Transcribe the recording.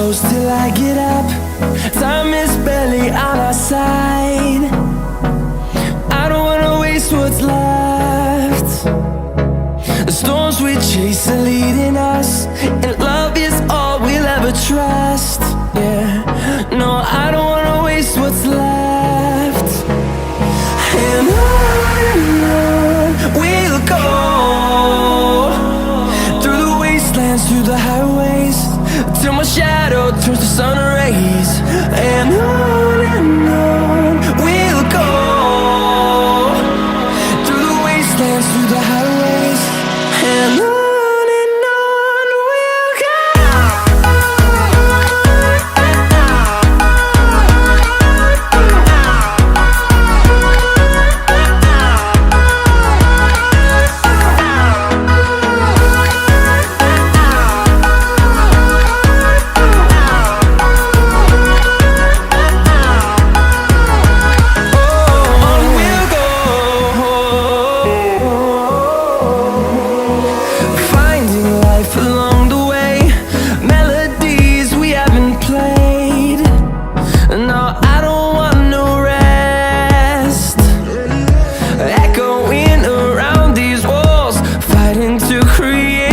close till I get up. Time is barely on our side. I don't wanna waste what's left. The storms we chase are leading us, and love is all we'll ever trust. Yeah, no, I don't wanna waste what's left. And on we'll go, through the wastelands, through the highways, till my shadow turns to sun rays. And on we'll go, through the wastelands, through the highways, and on we'll go. No, I don't want no rest. Echoing around these walls, fighting to create